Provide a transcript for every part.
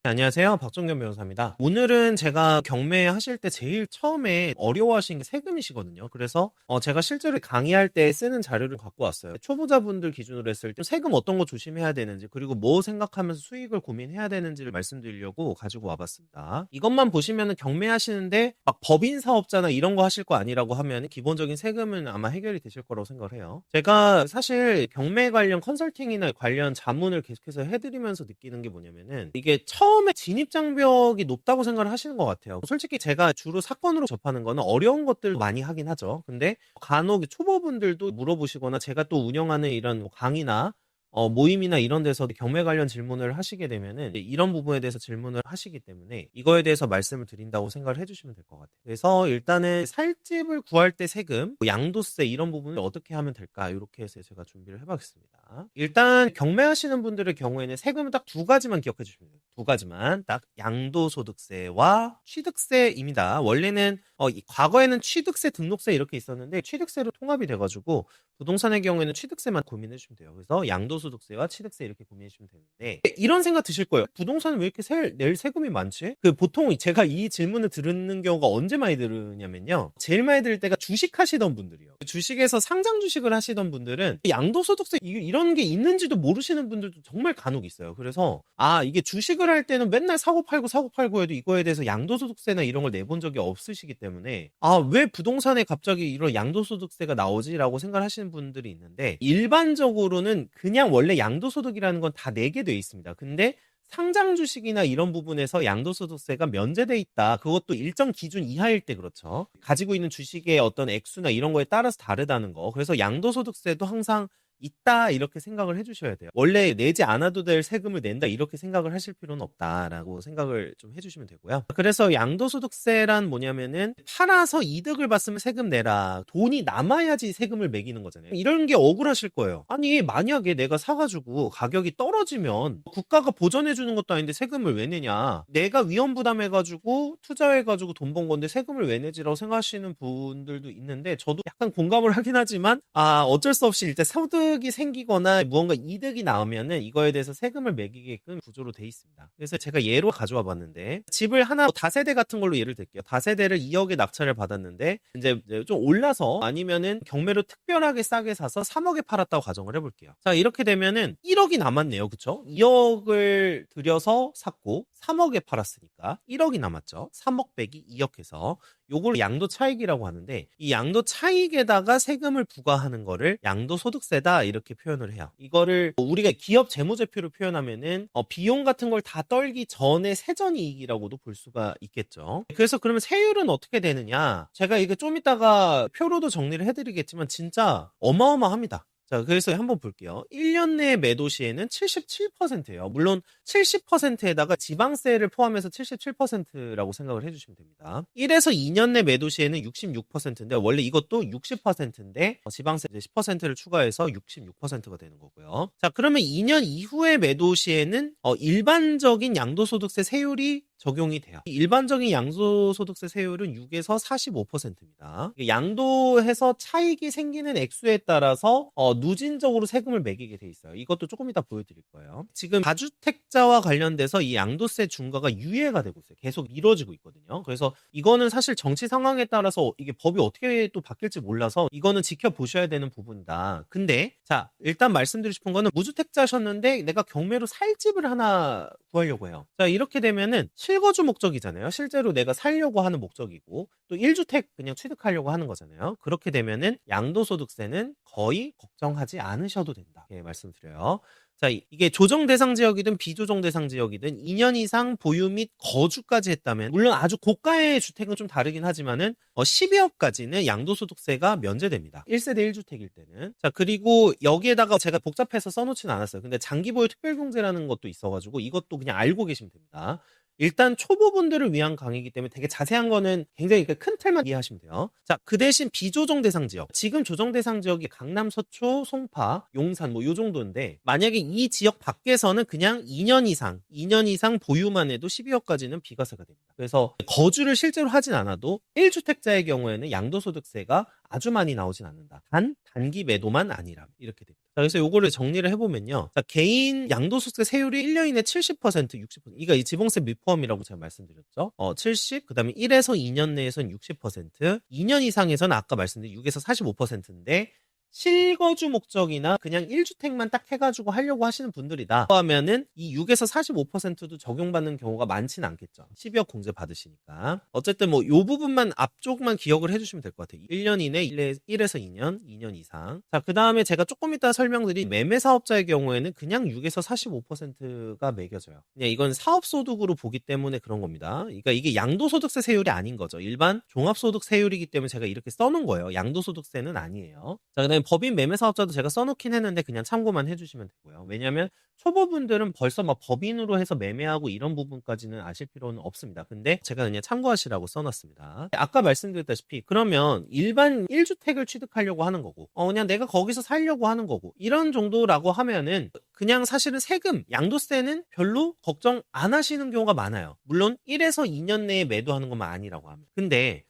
네, 안녕하세요. 박종견 변호사입니다. 오늘은 제가 경매하실 때 제일 처음에 어려워하시는 게 세금이시거든요. 그래서 제가 실제로 강의할 때 쓰는 자료를 갖고 왔어요. 초보자분들 기준으로 했을 때 세금 어떤 거 조심해야 되는지, 그리고 뭐 생각하면서 수익을 고민해야 되는지를 말씀드리려고 가지고 와봤습니다. 이것만 보시면은 경매하시는데 막 법인 사업자나 이런 거 하실 거 아니라고 하면 기본적인 세금은 아마 해결이 되실 거라고 생각을 해요. 제가 사실 경매 관련 컨설팅이나 관련 자문을 계속해서 해드리면서 느끼는 게 뭐냐면은, 이게 처음에 진입 장벽이 높다고 생각을 하시는 것 같아요. 솔직히 제가 주로 사건으로 접하는 거는 어려운 것들 많이 하긴 하죠. 근데 간혹 초보분들도 물어보시거나 제가 또 운영하는 이런 강의나 모임이나 이런 데서 경매 관련 질문을 하시게 되면은 이런 부분에 대해서 질문을 하시기 때문에 이거에 대해서 말씀을 드린다고 생각을 해주시면 될 것 같아요. 그래서 일단은 살 집을 구할 때 세금, 양도세 이런 부분을 어떻게 하면 될까, 이렇게 해서 제가 준비를 해봤습니다. 일단 경매하시는 분들의 경우에는 세금은 딱 두 가지만 기억해 주시면 돼요. 두 가지만 딱 양도소득세와 취득세입니다. 원래는 과거에는 취득세, 등록세 이렇게 있었는데 취득세로 통합이 돼가지고 부동산의 경우에는 취득세만 고민해 주시면 돼요. 그래서 양도소득세와 취득세 이렇게 고민해 주시면 되는데, 이런 생각 드실 거예요. 부동산은 왜 이렇게 낼 세금이 많지? 보통 제가 이 질문을 들은 경우가 언제 많이 들으냐면요, 제일 많이 들을 때가 주식하시던 분들이요. 주식에서 상장 주식을 하시던 분들은 양도소득세 이런 게 있는지도 모르시는 분들도 정말 간혹 있어요. 그래서 이게 주식을 할 때는 맨날 사고 팔고 해도 이거에 대해서 양도소득세나 이런 걸 내본 적이 없으시기 때문에 왜 부동산에 갑자기 이런 양도소득세가 나오지라고 생각을 하시는 분들이 있는데, 일반적으로는 그냥 원래 양도소득이라는 건 다 내게 돼 있습니다. 근데 상장 주식이나 이런 부분에서 양도소득세가 면제돼 있다. 그것도 일정 기준 이하일 때 그렇죠. 가지고 있는 주식의 어떤 액수나 이런 거에 따라서 다르다는 거. 그래서 양도소득세도 항상 있다, 이렇게 생각을 해주셔야 돼요. 원래 내지 않아도 될 세금을 낸다, 이렇게 생각을 하실 필요는 없다라고 생각을 좀 해주시면 되고요. 그래서 양도소득세란 뭐냐면은 팔아서 이득을 봤으면 세금 내라, 돈이 남아야지 세금을 매기는 거잖아요. 이런 게 억울하실 거예요. 아니, 만약에 내가 사가지고 가격이 떨어지면 국가가 보전해주는 것도 아닌데 세금을 왜 내냐, 내가 위험 부담해가지고 투자해가지고 돈 번 건데 세금을 왜 내지라고 생각하시는 분들도 있는데, 저도 약간 공감을 하긴 하지만 어쩔 수 없이 일단 소득이 생기거나 무언가 이득이 나오면은 이거에 대해서 세금을 매기게끔 구조로 돼 있습니다. 그래서 제가 예로 가져와 봤는데, 집을 하나 다세대 같은 걸로 예를 들게요. 다세대를 2억에 낙찰을 받았는데 이제 좀 올라서 아니면은 경매로 특별하게 싸게 사서 3억에 팔았다고 가정을 해볼게요. 자, 이렇게 되면은 1억이 남았네요. 그쵸? 2억을 들여서 샀고 3억에 팔았으니까 1억이 남았죠. 3억 빼기 2억 해서 요걸 양도 차익이라고 하는데, 이 양도 차익에다가 세금을 부과하는 거를 양도소득세다, 이렇게 표현을 해요. 이거를 우리가 기업 재무제표로 표현하면은 비용 같은 걸 다 떨기 전에 세전이익이라고도 볼 수가 있겠죠. 그래서 그러면 세율은 어떻게 되느냐, 제가 이거 좀 이따가 표로도 정리를 해드리겠지만 진짜 어마어마합니다. 자, 그래서 한번 볼게요. 1년 내 매도 시에는 77%예요. 물론 70%에다가 지방세를 포함해서 77%라고 생각을 해주시면 됩니다. 1에서 2년 내 매도 시에는 66%인데 원래 이것도 60%인데 지방세 10%를 추가해서 66%가 되는 거고요. 자, 그러면 2년 이후의 매도 시에는 일반적인 양도소득세 세율이 적용이 돼요. 일반적인 양도소득세 세율은 6에서 45%입니다. 양도해서 차익이 생기는 액수에 따라서 누진적으로 세금을 매기게 돼 있어요. 이것도 조금 이따 보여드릴 거예요. 지금 다주택자와 관련돼서 이 양도세 중과가 유예가 되고 있어요. 계속 미뤄지고 있거든요. 그래서 이거는 사실 정치 상황에 따라서 이게 법이 어떻게 또 바뀔지 몰라서 이거는 지켜보셔야 되는 부분이다. 근데 자, 일단 말씀드리고 싶은 거는, 무주택자셨는데 내가 경매로 살 집을 하나 구하려고 해요. 자, 이렇게 되면은 실거주 목적이잖아요. 실제로 내가 살려고 하는 목적이고, 또 1주택 그냥 취득하려고 하는 거잖아요. 그렇게 되면은 양도소득세는 거의 걱정하지 않으셔도 된다, 예, 말씀드려요. 자, 이게 조정 대상 지역이든 비조정 대상 지역이든 2년 이상 보유 및 거주까지 했다면, 물론 아주 고가의 주택은 좀 다르긴 하지만은 12억까지는 양도소득세가 면제됩니다. 1세대 1주택일 때는. 자, 그리고 여기에다가 제가 복잡해서 써놓진 않았어요. 근데 장기보유 특별공제라는 것도 있어가지고 이것도 그냥 알고 계시면 됩니다. 일단 초보분들을 위한 강의이기 때문에 되게 자세한 거는 굉장히 큰 틀만 이해하시면 돼요. 자, 그 대신 비조정 대상 지역, 지금 조정 대상 지역이 강남, 서초, 송파, 용산 뭐 요 정도인데, 만약에 이 지역 밖에서는 그냥 2년 이상 보유만 해도 12억까지는 비과세가 됩니다. 그래서 거주를 실제로 하진 않아도 1주택자의 경우에는 양도소득세가 아주 많이 나오진 않는다. 단기 매도만 아니라 이렇게 됩니다. 그래서 요거를 정리를 해보면요. 자, 개인 양도소득세 세율이 1년 이내 70%, 60%. 이거 이 지봉세 미포함이라고 제가 말씀드렸죠. 70, 그 다음에 1에서 2년 내에서는 60%, 2년 이상에서는 아까 말씀드린 6에서 45%인데, 실거주 목적이나 그냥 1주택만 딱 해가지고 하려고 하시는 분들이다 하면은 이 6에서 45%도 적용받는 경우가 많지는 않겠죠. 12억 공제 받으시니까. 어쨌든 뭐 요 부분만 앞쪽만 기억을 해주시면 될 것 같아요. 1년 이내 1에서 2년, 2년 이상. 자, 그 다음에 제가 조금 이따 설명드린 매매사업자의 경우에는 그냥 6에서 45%가 매겨져요. 그냥 이건 사업소득으로 보기 때문에 그런 겁니다. 그러니까 이게 양도소득세 세율이 아닌 거죠. 일반 종합소득 세율이기 때문에 제가 이렇게 써놓은 거예요. 양도소득세는 아니에요. 자, 그다음에 법인 매매사업자도 제가 써놓긴 했는데 그냥 참고만 해주시면 되고요. 왜냐하면 초보분들은 벌써 막 법인으로 해서 매매하고 이런 부분까지는 아실 필요는 없습니다. 근데 제가 그냥 참고하시라고 써놨습니다. 아까 말씀드렸다시피 그러면 일반 1주택을 취득하려고 하는 거고 그냥 내가 거기서 살려고 하는 거고 이런 정도라고 하면은 그냥 사실은 세금, 양도세는 별로 걱정 안 하시는 경우가 많아요. 물론 1에서 2년 내에 매도하는 것만 아니라고 합니다. 근데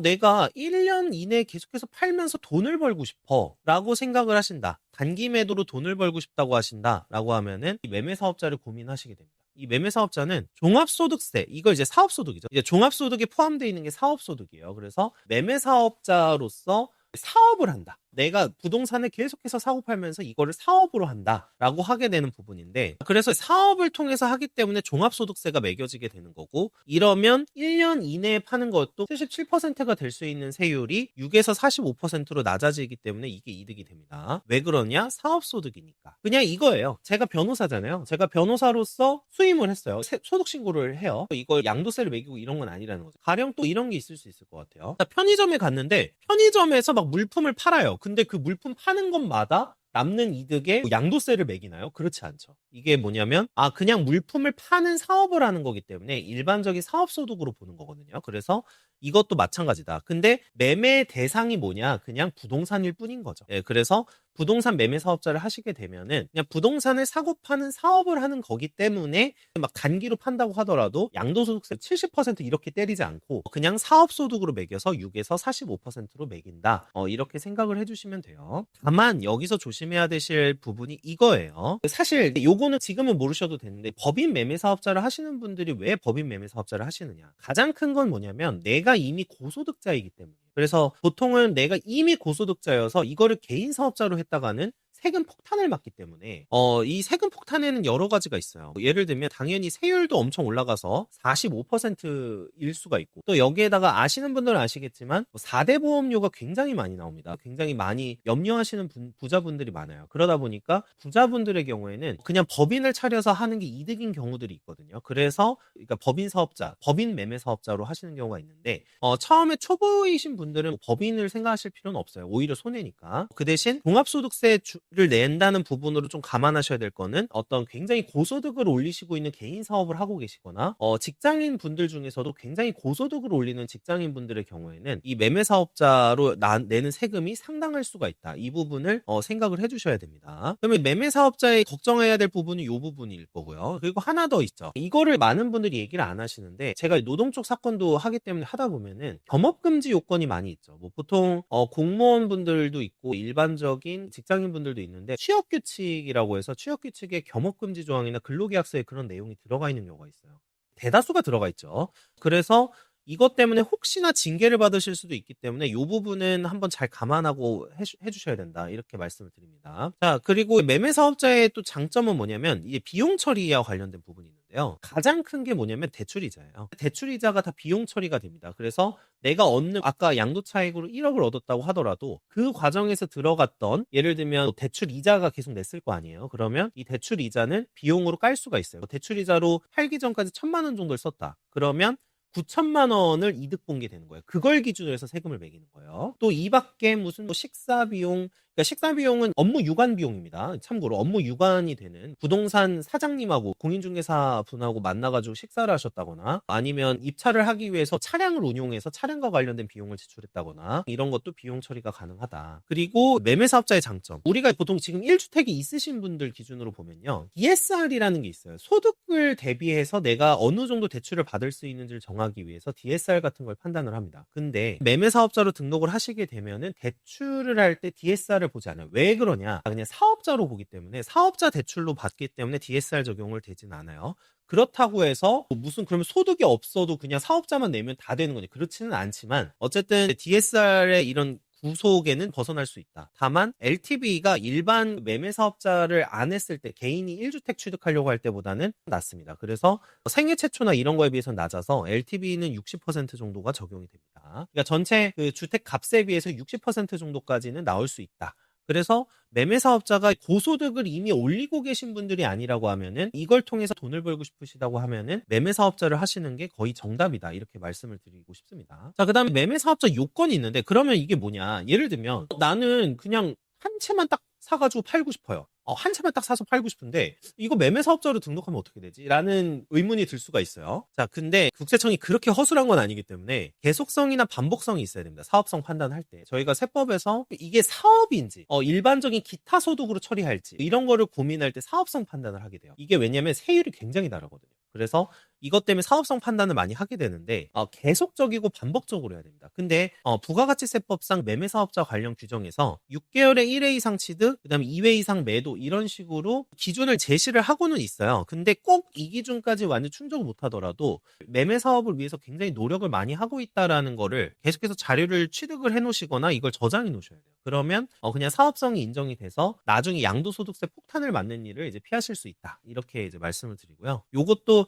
내가 1년 이내에 계속해서 팔면서 돈을 벌고 싶어 라고 생각을 하신다. 단기 매도로 돈을 벌고 싶다고 하신다 라고 하면은 이 매매사업자를 고민하시게 됩니다. 이 매매사업자는 종합소득세, 이걸 이제 사업소득이죠. 이제 종합소득에 포함되어 있는 게 사업소득이에요. 그래서 매매사업자로서 사업을 한다. 내가 부동산을 계속해서 사고 팔면서 이거를 사업으로 한다라고 하게 되는 부분인데, 그래서 사업을 통해서 하기 때문에 종합소득세가 매겨지게 되는 거고, 이러면 1년 이내에 파는 것도 77%가 될 수 있는 세율이 6에서 45%로 낮아지기 때문에 이게 이득이 됩니다. 왜 그러냐? 사업소득이니까. 그냥 이거예요. 제가 변호사잖아요. 제가 변호사로서 수임을 했어요. 소득신고를 해요. 이걸 양도세를 매기고 이런 건 아니라는 거죠. 가령 또 이런 게 있을 수 있을 것 같아요. 편의점에 갔는데 편의점에서 막 물품을 팔아요. 근데 그 물품 파는 것마다 남는 이득에 양도세를 매기나요? 그렇지 않죠. 이게 뭐냐면 그냥 물품을 파는 사업을 하는 거기 때문에 일반적인 사업소득으로 보는 거거든요. 그래서 이것도 마찬가지다. 근데 매매 대상이 뭐냐? 그냥 부동산일 뿐인 거죠. 그래서 부동산 매매 사업자를 하시게 되면은 그냥 부동산을 사고 파는 사업을 하는 거기 때문에 막 단기로 판다고 하더라도 양도소득세 70% 이렇게 때리지 않고 그냥 사업소득으로 매겨서 6에서 45%로 매긴다. 이렇게 생각을 해주시면 돼요. 다만 여기서 조심해야 되실 부분이 이거예요. 사실 요거는 지금은 모르셔도 되는데 법인 매매 사업자를 하시는 분들이 왜 법인 매매 사업자를 하시느냐? 가장 큰 건 뭐냐면 내가 이미 고소득자이기 때문에. 그래서 보통은 내가 이미 고소득자여서 이거를 개인 사업자로 했다가는 세금 폭탄을 맞기 때문에 이 세금 폭탄에는 여러 가지가 있어요. 예를 들면 당연히 세율도 엄청 올라가서 45%일 수가 있고 또 여기에다가 아시는 분들은 아시겠지만 4대 보험료가 굉장히 많이 나옵니다. 굉장히 많이 염려하시는 부자분들이 많아요. 그러다 보니까 부자분들의 경우에는 그냥 법인을 차려서 하는 게 이득인 경우들이 있거든요. 그래서 그러니까 법인 사업자, 법인 매매 사업자로 하시는 경우가 있는데 처음에 초보이신 분들은 법인을 생각하실 필요는 없어요. 오히려 손해니까. 그 대신 종합소득세 를 낸다는 부분으로 좀 감안하셔야 될 거는 어떤 굉장히 고소득을 올리시고 있는 개인 사업을 하고 계시거나 직장인 분들 중에서도 굉장히 고소득을 올리는 직장인 분들의 경우에는 이 매매 사업자로 내는 세금이 상당할 수가 있다. 이 부분을 생각을 해주셔야 됩니다. 그러면 매매 사업자에 걱정해야 될 부분이 이 부분일 거고요. 그리고 하나 더 있죠. 이거를 많은 분들이 얘기를 안 하시는데 제가 노동 쪽 사건도 하기 때문에 하다 보면은 겸업금지 요건이 많이 있죠. 뭐 보통 공무원 분들도 있고 일반적인 직장인 분들도 있는데 취업규칙이라고 해서 취업규칙에 겸업금지 조항이나 근로계약서에 그런 내용이 들어가 있는 경우가 있어요. 대다수가 들어가 있죠. 그래서 이것 때문에 혹시나 징계를 받으실 수도 있기 때문에 이 부분은 한번 잘 감안하고 해주셔야 된다. 이렇게 말씀을 드립니다. 자, 그리고 매매 사업자의 또 장점은 뭐냐면 이게 비용 처리와 관련된 부분이 있는데요. 가장 큰 게 뭐냐면 대출이자예요. 대출이자가 다 비용 처리가 됩니다. 그래서 내가 얻는 아까 양도차익으로 1억을 얻었다고 하더라도 그 과정에서 들어갔던 예를 들면 대출 이자가 계속 냈을 거 아니에요. 그러면 이 대출 이자는 비용으로 깔 수가 있어요. 대출 이자로 팔기 전까지 1,000만 원 정도를 썼다. 그러면 9천만 원을 이득 본 게 되는 거예요. 그걸 기준으로 해서 세금을 매기는 거예요. 또 이 밖에 무슨 식사 비용, 그러니까 식사 비용은 업무 유관 비용입니다. 참고로 업무 유관이 되는 부동산 사장님하고 공인중개사 분하고 만나가지고 식사를 하셨다거나 아니면 입찰을 하기 위해서 차량을 운용해서 차량과 관련된 비용을 지출했다거나 이런 것도 비용 처리가 가능하다. 그리고 매매사업자의 장점. 우리가 보통 지금 1주택이 있으신 분들 기준으로 보면요. DSR이라는 게 있어요. 소득을 대비해서 내가 어느 정도 대출을 받을 수 있는지를 정하기 위해서 DSR 같은 걸 판단을 합니다. 근데 매매사업자로 등록을 하시게 되면은 대출을 할 때 DSR을 DSR을 보지 않아요. 왜 그러냐? 그냥 사업자로 보기 때문에 사업자 대출로 받기 때문에 DSR 적용을 되진 않아요. 그렇다고 해서 무슨 그러면 소득이 없어도 그냥 사업자만 내면 다 되는 거냐? 그렇지는 않지만 어쨌든 DSR의 이런 구속에는 벗어날 수 있다. 다만 LTV가 일반 매매 사업자를 안 했을 때 개인이 1주택 취득하려고 할 때보다는 낮습니다. 그래서 생애 최초나 이런 거에 비해서는 낮아서 LTV는 60% 정도가 적용이 됩니다. 그러니까 전체 그 주택 값에 비해서 60% 정도까지는 나올 수 있다. 그래서 매매 사업자가 고소득을 이미 올리고 계신 분들이 아니라고 하면은 이걸 통해서 돈을 벌고 싶으시다고 하면은 매매 사업자를 하시는 게 거의 정답이다. 이렇게 말씀을 드리고 싶습니다. 자, 그다음에 매매 사업자 요건이 있는데 그러면 이게 뭐냐? 예를 들면 나는 그냥 한 채만 딱 사가지고 팔고 싶어요. 한 채만 딱 사서 팔고 싶은데 이거 매매 사업자로 등록하면 어떻게 되지? 라는 의문이 들 수가 있어요. 자, 근데 국세청이 그렇게 허술한 건 아니기 때문에 계속성이나 반복성이 있어야 됩니다. 사업성 판단할 때. 저희가 세법에서 이게 사업인지 일반적인 기타 소득으로 처리할지 이런 거를 고민할 때 사업성 판단을 하게 돼요. 이게 왜냐면 세율이 굉장히 다르거든요. 그래서 이것 때문에 사업성 판단을 많이 하게 되는데 계속적이고 반복적으로 해야 됩니다. 근데 부가가치세법상 매매사업자 관련 규정에서 6개월에 1회 이상 취득, 그 다음에 2회 이상 매도 이런 식으로 기준을 제시를 하고는 있어요. 근데 꼭 이 기준까지 완전 충족을 못하더라도 매매사업을 위해서 굉장히 노력을 많이 하고 있다라는 거를 계속해서 자료를 취득을 해놓으시거나 이걸 저장해 놓으셔야 돼요. 그러면 그냥 사업성이 인정이 돼서 나중에 양도소득세 폭탄을 맞는 일을 이제 피하실 수 있다. 이렇게 이제 말씀을 드리고요. 요것도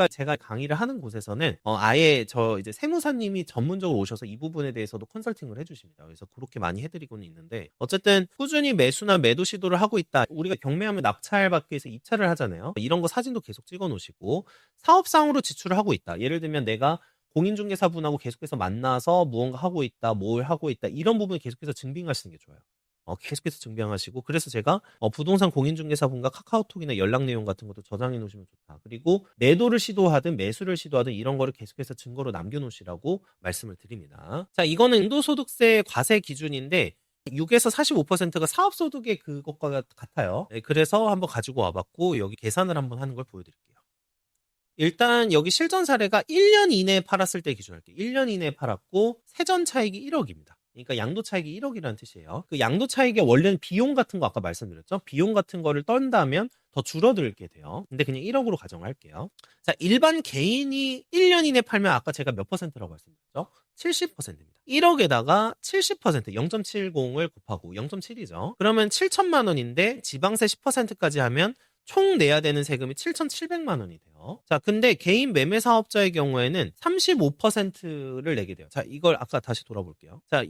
제가 강의를 하는 곳에서는 아예 저 이제 세무사님이 전문적으로 오셔서 이 부분에 대해서도 컨설팅을 해주십니다. 그래서 그렇게 많이 해드리고는 있는데 어쨌든 꾸준히 매수나 매도 시도를 하고 있다. 우리가 경매하면 낙찰 받기 위해서 입찰을 하잖아요. 이런 거 사진도 계속 찍어 놓으시고 사업상으로 지출을 하고 있다. 예를 들면 내가 공인중개사분하고 계속해서 만나서 무언가 하고 있다, 뭘 하고 있다 이런 부분을 계속해서 증빙하시는 게 좋아요. 계속해서 증명하시고 그래서 제가 부동산 공인중개사분과 카카오톡이나 연락 내용 같은 것도 저장해 놓으시면 좋다. 그리고 매도를 시도하든 매수를 시도하든 이런 거를 계속해서 증거로 남겨놓으시라고 말씀을 드립니다. 자, 이거는 인도소득세 과세 기준인데 6에서 45%가 사업소득의 그것과 같아요. 네, 그래서 한번 가지고 와봤고 여기 계산을 한번 하는 걸 보여드릴게요. 일단 여기 실전 사례가 1년 이내에 팔았을 때 기준할게요. 1년 이내에 팔았고 세전 차익이 1억입니다. 그러니까 양도 차익이 1억이라는 뜻이에요. 그 양도 차익에 원래는 비용 같은 거 아까 말씀드렸죠? 비용 같은 거를 떤다면 더 줄어들게 돼요. 근데 그냥 1억으로 가정할게요. 자, 일반 개인이 1년 이내 팔면 아까 제가 몇 퍼센트라고 말씀드렸죠? 70%입니다. 1억에다가 70%, 0.70을 곱하고 0.7이죠. 그러면 7천만 원인데 지방세 10%까지 하면 총 내야 되는 세금이 7,700만 원이 돼요. 자, 근데 개인 매매 사업자의 경우에는 35%를 내게 돼요. 자, 이걸 아까 다시 돌아볼게요. 자,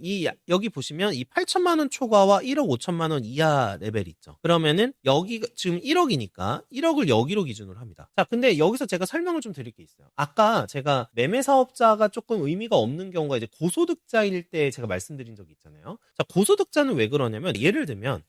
여기 보시면 이 8천만 원 초과와 1억 5천만 원 이하 레벨이 있죠. 그러면은 여기 지금 1억이니까 1억을 여기로 기준으로 합니다. 자, 근데 여기서 제가 설명을 좀 드릴 게 있어요. 아까 제가 매매 사업자가 조금 의미가 없는 경우가 이제 고소득자일 때 제가 말씀드린 적이 있잖아요. 자, 고소득자는 왜 그러냐면 예를 들면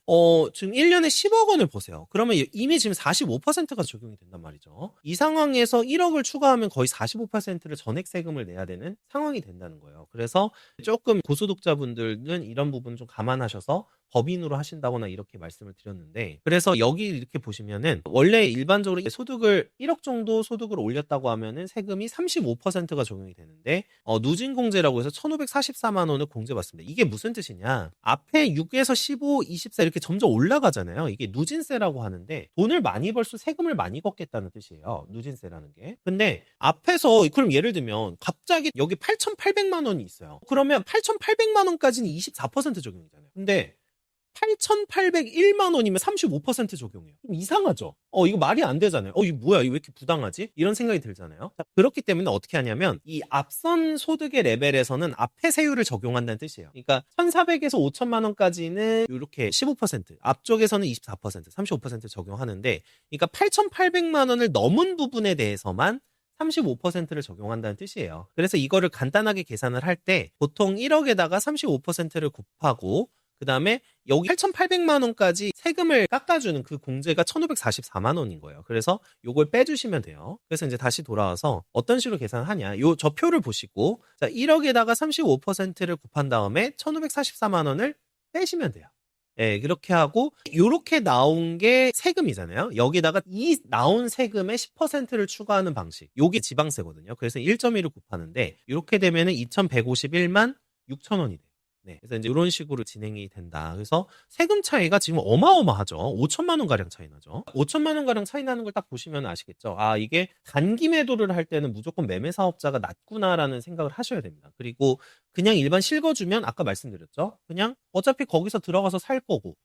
지금 1년에 10억 원을 보세요. 그러면 이미 지금 45%가 적용이 된단 말이죠. 이 상황에서 1억을 추가하면 거의 45%를 전액 세금을 내야 되는 상황이 된다는 거예요. 그래서 조금 고소득자분들은 이런 부분 좀 감안하셔서 법인으로 하신다거나 이렇게 말씀을 드렸는데 그래서 여기 이렇게 보시면은 원래 일반적으로 소득을 1억 정도 소득을 올렸다고 하면은 세금이 35%가 적용이 되는데 누진공제라고 해서 1,544만 원을 공제받습니다. 이게 무슨 뜻이냐? 앞에 6에서 15, 24 이렇게 점점 올라가잖아요. 이게 누진세라고 하는데 돈을 많이 벌수 세금을 많이 걷겠다는 뜻이에요. 누진세라는 게. 근데 앞에서 그럼 예를 들면 갑자기 여기 8,800만 원이 있어요. 그러면 8,800만 원까지는 24% 적용이잖아요. 근데 8,801만 원이면 35% 적용해요. 좀 이상하죠? 이거 말이 안 되잖아요. 이거 뭐야? 이거 왜 이렇게 부당하지? 이런 생각이 들잖아요. 자, 그렇기 때문에 어떻게 하냐면 이 앞선 소득의 레벨에서는 앞에 세율을 적용한다는 뜻이에요. 그러니까 1,400에서 5천만 원까지는 이렇게 15%, 앞쪽에서는 24%, 35% 적용하는데 그러니까 8,800만 원을 넘은 부분에 대해서만 35%를 적용한다는 뜻이에요. 그래서 이거를 간단하게 계산을 할 때 보통 1억에다가 35%를 곱하고 그 다음에 여기 8,800만 원까지 세금을 깎아주는 그 공제가 1,544만 원인 거예요. 그래서 요걸 빼주시면 돼요. 그래서 이제 다시 돌아와서 어떤 식으로 계산을 하냐. 저 표를 보시고 자 1억에다가 35%를 곱한 다음에 1,544만 원을 빼시면 돼요. 예, 그렇게 하고 요렇게 나온 게 세금이잖아요. 여기다가 이 나온 세금의 10%를 추가하는 방식. 요게 지방세거든요. 그래서 1.1을 곱하는데 이렇게 되면은 2,151만 6천 원이 돼요. 네. 그래서 이제 이런 식으로 진행이 된다. 그래서 세금 차이가 지금 어마어마하죠. 5천만 원 가량 차이 나죠. 5천만 원 가량 차이 나는 걸 딱 보시면 아시겠죠. 아, 이게 단기 매도를 할 때는 무조건 매매 사업자가 낮구나라는 생각을 하셔야 됩니다. 그리고 그냥 일반 실거주면 아까 말씀드렸죠. 그냥 어차피 거기서 들어가서 살 거고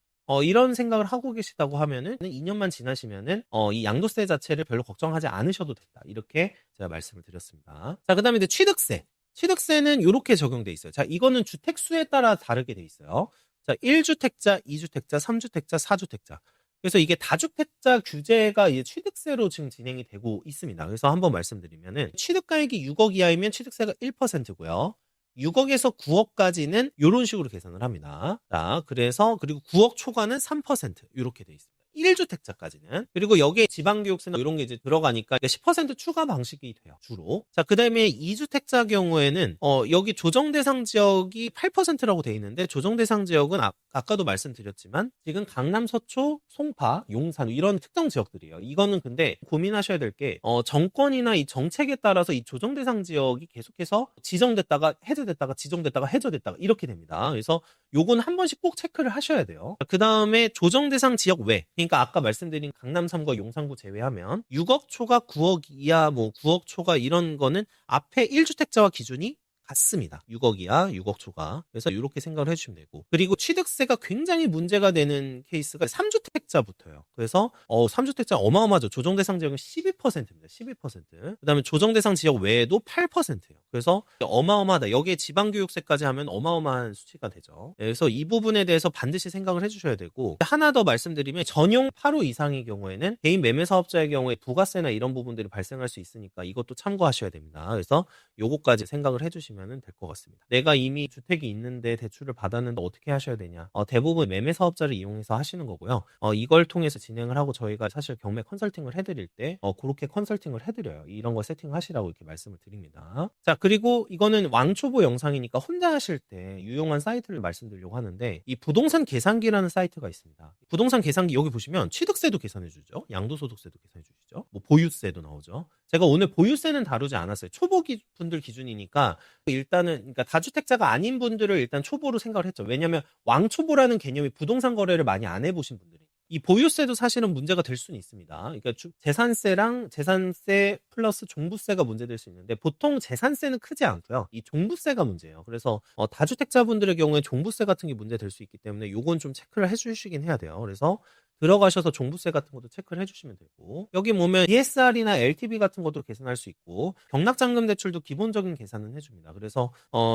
이런 생각을 하고 계시다고 하면은 2년만 지나시면은 이 양도세 자체를 별로 걱정하지 않으셔도 된다. 이렇게 제가 말씀을 드렸습니다. 자, 그다음에 이제 취득세. 취득세는 이렇게 적용돼 있어요. 자, 이거는 주택 수에 따라 다르게 돼 있어요. 자, 1주택자, 2주택자, 3주택자, 4주택자. 그래서 이게 다주택자 규제가 이제 취득세로 지금 진행이 되고 있습니다. 그래서 한번 말씀드리면은 취득가액이 6억 이하이면 취득세가 1%고요. 6억에서 9억까지는 이런 식으로 계산을 합니다. 자, 그래서 그리고 9억 초과는 3% 이렇게 돼 있습니다. 1주택자까지는. 그리고 여기에 지방교육세나 이런 게 이제 들어가니까 10% 추가 방식이 돼요. 주로. 자, 그 다음에 2주택자 경우에는 여기 조정대상 지역이 8%라고 돼 있는데 조정대상 지역은 아까도 말씀드렸지만 지금 강남, 서초, 송파, 용산 이런 특정 지역들이에요. 이거는 근데 고민하셔야 될 게 정권이나 이 정책에 따라서 이 조정대상 지역이 계속해서 지정됐다가 해제됐다가 지정됐다가 해제됐다가 이렇게 됩니다. 그래서 요건 한 번씩 꼭 체크를 하셔야 돼요. 그 다음에 조정대상 지역 외, 그러니까 아까 말씀드린 강남 3구, 용산구 제외하면 6억 초과 9억 이하, 뭐 9억 초과 이런 거는 앞에 1주택자와 기준이 같습니다. 6억 이하, 6억 초과. 그래서 이렇게 생각을 해주시면 되고. 그리고 취득세가 굉장히 문제가 되는 케이스가 3주택자부터요. 그래서 3주택자 어마어마하죠. 조정대상 지역은 12%입니다. 12%. 그다음에 조정대상 지역 외에도 8%예요. 그래서 어마어마하다. 여기에 지방교육세까지 하면 어마어마한 수치가 되죠. 그래서 이 부분에 대해서 반드시 생각을 해주셔야 되고 하나 더 말씀드리면 전용 8호 이상의 경우에는 개인 매매 사업자의 경우에 부가세나 이런 부분들이 발생할 수 있으니까 이것도 참고하셔야 됩니다. 그래서 요거까지 생각을 해주시면 될 것 같습니다. 내가 이미 주택이 있는데 대출을 받았는데 어떻게 하셔야 되냐? 대부분 매매 사업자를 이용해서 하시는 거고요. 이걸 통해서 진행을 하고 저희가 사실 경매 컨설팅을 해드릴 때 그렇게 컨설팅을 해드려요. 이런 거 세팅하시라고 이렇게 말씀을 드립니다. 자, 그리고 이거는 왕초보 영상이니까 혼자 하실 때 유용한 사이트를 말씀드리려고 하는데 이 부동산 계산기라는 사이트가 있습니다. 부동산 계산기 여기 보시면 취득세도 계산해주죠. 양도소득세도 계산해주시죠. 뭐 보유세도 나오죠. 제가 오늘 보유세는 다루지 않았어요. 초보 분들 기준이니까 일단은 그러니까 다주택자가 아닌 분들을 일단 초보로 생각을 했죠. 왜냐하면 왕초보라는 개념이 부동산 거래를 많이 안 해보신 분들이 이 보유세도 사실은 문제가 될 수는 있습니다. 그러니까 재산세랑 재산세 플러스 종부세가 문제될 수 있는데 보통 재산세는 크지 않고요. 이 종부세가 문제예요. 그래서 다주택자분들의 경우에 종부세 같은 게 문제될 수 있기 때문에 요건 좀 체크를 해주시긴 해야 돼요. 그래서 들어가셔서 종부세 같은 것도 체크를 해주시면 되고 여기 보면 DSR이나 LTV 같은 것도 계산할 수 있고 경락잔금 대출도 기본적인 계산은 해줍니다. 그래서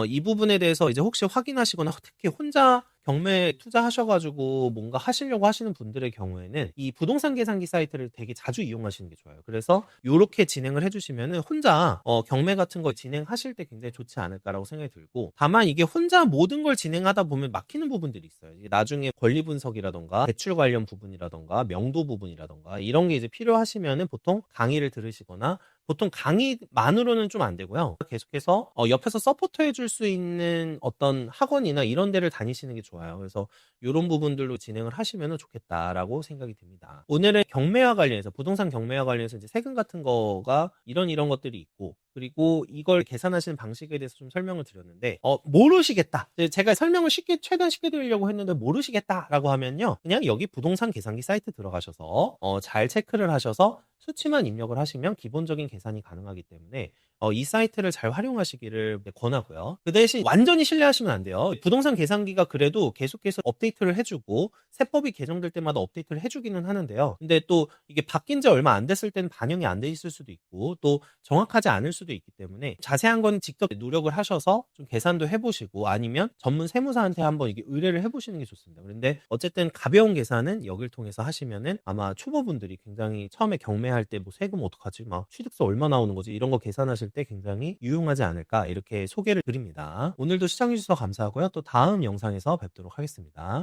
이 부분에 대해서 이제 혹시 확인하시거나 특히 혼자 경매 투자하셔가지고 뭔가 하시려고 하시는 분들의 경우에는 이 부동산 계산기 사이트를 되게 자주 이용하시는 게 좋아요. 그래서 이렇게 진행을 해주시면은 혼자 경매 같은 거 진행하실 때 굉장히 좋지 않을까라고 생각이 들고 다만 이게 혼자 모든 걸 진행하다 보면 막히는 부분들이 있어요. 나중에 권리 분석이라던가 대출 관련 부분이라던가 명도 부분이라던가 이런 게 이제 필요하시면은 보통 강의를 들으시거나 보통 강의만으로는 좀 안 되고요. 계속해서 옆에서 서포트 해줄 수 있는 어떤 학원이나 이런 데를 다니시는 게 좋아요. 그래서 이런 부분들로 진행을 하시면 좋겠다라고 생각이 듭니다. 오늘은 경매와 관련해서 부동산 경매와 관련해서 이제 세금 같은 거가 이런 것들이 있고 그리고 이걸 계산하시는 방식에 대해서 좀 설명을 드렸는데 모르시겠다. 제가 설명을 최대한 쉽게 드리려고 했는데 모르시겠다라고 하면요. 그냥 여기 부동산 계산기 사이트 들어가셔서 잘 체크를 하셔서 수치만 입력을 하시면 기본적인 계산이 가능하기 때문에 이 사이트를 잘 활용하시기를 권하고요. 그 대신 완전히 신뢰하시면 안 돼요. 부동산 계산기가 그래도 계속해서 업데이트를 해주고 세법이 개정될 때마다 업데이트를 해주기는 하는데요. 근데 또 이게 바뀐 지 얼마 안 됐을 때는 반영이 안 돼 있을 수도 있고 또 정확하지 않을 수도 있기 때문에 자세한 건 직접 노력을 하셔서 좀 계산도 해보시고 아니면 전문 세무사한테 한번 이게 의뢰를 해보시는 게 좋습니다. 그런데 어쨌든 가벼운 계산은 여기를 통해서 하시면은 아마 초보분들이 굉장히 처음에 경매할 때 뭐 세금 어떡하지? 막 취득세 얼마 나오는 거지? 이런 거 계산하실 때 굉장히 유용하지 않을까 이렇게 소개를 드립니다. 오늘도 시청해주셔서 감사하고요. 또 다음 영상에서 뵙도록 하겠습니다.